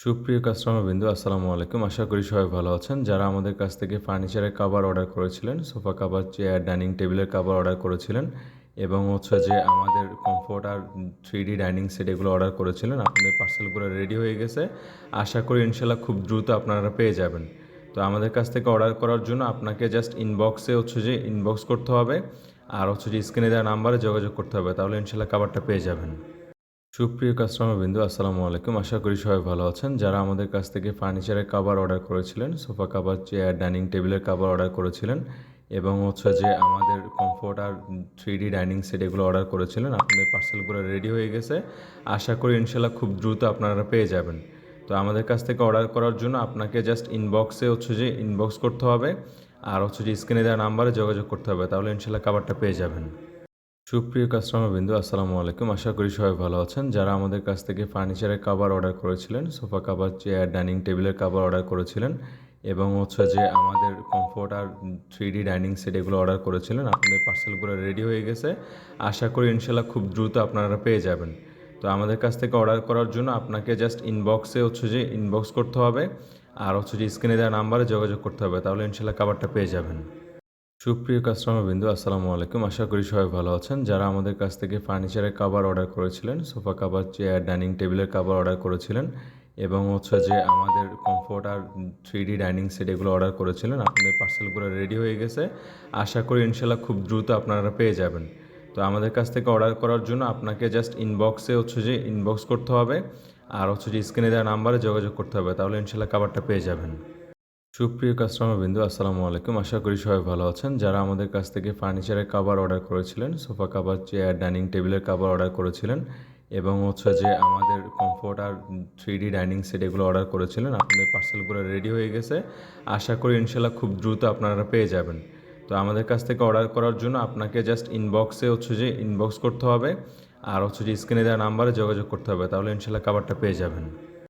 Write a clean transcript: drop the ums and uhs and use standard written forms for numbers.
সুপ্রিয় কাস্টমারবৃন্দ, আসসালামু আলাইকুম। আশা করি সবাই ভালো আছেন। যারা আমাদের কাছ থেকে ফার্নিচারের কভার অর্ডার করেছিলেন, সোফা কভার, চেয়ার, ডাইনিং টেবিলের কভার অর্ডার করেছিলেন এবং যে আমাদের কমফোর্ট আর 3D ডাইনিং সেট এগুলো অর্ডার করেছিলেন, আপনাদের পার্সেলগুলো রেডি হয়ে গেছে। আশা করি ইনশাল্লাহ খুব দ্রুত আপনারা পেয়ে যাবেন। তো আমাদের কাছ থেকে অর্ডার করার জন্য আপনাকে জাস্ট ইনবক্সে ইনবক্স করতে হবে, আর যে স্ক্রিনে দেওয়া নাম্বারে যোগাযোগ করতে হবে, তাহলে ইনশাল্লাহ কভারটা পেয়ে যাবেন। সুপ্রিয় কাস্টমারবৃন্দ, আসসালামু আলাইকুম। আশা করি সবাই ভালো আছেন। যারা আমাদের কাছ থেকে ফার্নিচারের কভার অর্ডার করেছিলেন, সোফা কভার, চেয়ার, ডাইনিং টেবিলের কভার অর্ডার করেছিলেন এবং যে আমাদের কমফোর্ট আর 3D ডাইনিং সেট এগুলো অর্ডার করেছিলেন, আপনাদের পার্সেলগুলো রেডি হয়ে গেছে। আশা করি ইনশাল্লাহ খুব দ্রুত আপনারা পেয়ে যাবেন। তো আমাদের কাছ থেকে অর্ডার করার জন্য আপনাকে জাস্ট ইনবক্সে ইনবক্স করতে হবে, আর যে স্ক্রিনে দেওয়া নাম্বারে যোগাযোগ করতে হবে, তাহলে ইনশাল্লাহ কভারটা পেয়ে যাবেন। সুপ্রিয় কাস্টমারবৃন্দ, আসসালামু আলাইকুম। আশা করি সবাই ভালো আছেন। যারা আমাদের কাছ থেকে ফার্নিচারের কভার অর্ডার করেছিলেন, সোফা কভার, চেয়ার, ডাইনিং টেবিলের কভার অর্ডার করেছিলেন এবং যে আমাদের কমফোর্ট আর 3D ডাইনিং সেট এগুলো অর্ডার করেছিলেন, আপনাদের পার্সেলগুলো রেডি হয়ে গেছে। আশা করি ইনশাল্লাহ খুব দ্রুত আপনারা পেয়ে যাবেন। তো আমাদের কাছ থেকে অর্ডার করার জন্য আপনাকে জাস্ট ইনবক্সে ইনবক্স করতে হবে, আর যে স্ক্রিনে দেওয়া নাম্বারে যোগাযোগ করতে হবে, তাহলে ইনশাল্লাহ কভারটা পেয়ে যাবেন। সুপ্রিয় কাস্টমারবৃন্দ, আসসালামু আলাইকুম। আশা করি সবাই ভালো আছেন। যারা আমাদের কাছ থেকে ফার্নিচারের কভার অর্ডার করেছিলেন, সোফা কভার, চেয়ার, ডাইনিং টেবিলের কভার অর্ডার করেছিলেন এবং যে আমাদের কমফোর্ট আর 3D ডাইনিং সেট এগুলো অর্ডার করেছিলেন, আপনাদের পার্সেলগুলো রেডি হয়ে গেছে। আশা করি ইনশাল্লাহ খুব দ্রুত আপনারা পেয়ে যাবেন। তো আমাদের কাছ থেকে অর্ডার করার জন্য আপনাকে জাস্ট ইনবক্সে ইনবক্স করতে হবে, আর যে স্ক্রিনে দেওয়া নাম্বারে যোগাযোগ করতে হবে, তাহলে ইনশাল্লাহ কভারটা পেয়ে যাবেন। সুপ্রিয় কাস্টমারবৃন্দ, আসসালামু আলাইকুম। আশা করি সবাই ভালো আছেন। যারা আমাদের কাছ থেকে ফার্নিচারের কভার অর্ডার করেছিলেন, সোফা কভার, চেয়ার, ডাইনিং টেবিলের কভার অর্ডার করেছিলেন এবং যে আমাদের কমফোর্ট আর 3D ডাইনিং সেট এগুলো অর্ডার করেছিলেন, আপনাদের পার্সেলগুলো রেডি হয়ে গেছে। আশা করি ইনশাল্লাহ খুব দ্রুত আপনারা পেয়ে যাবেন। তো আমাদের কাছ থেকে অর্ডার করার জন্য আপনাকে জাস্ট ইনবক্সে ইনবক্স করতে হবে, আর যে স্ক্রিনে দেওয়া নাম্বারে যোগাযোগ করতে হবে, তাহলে ইনশাল্লাহ কভারটা পেয়ে যাবেন।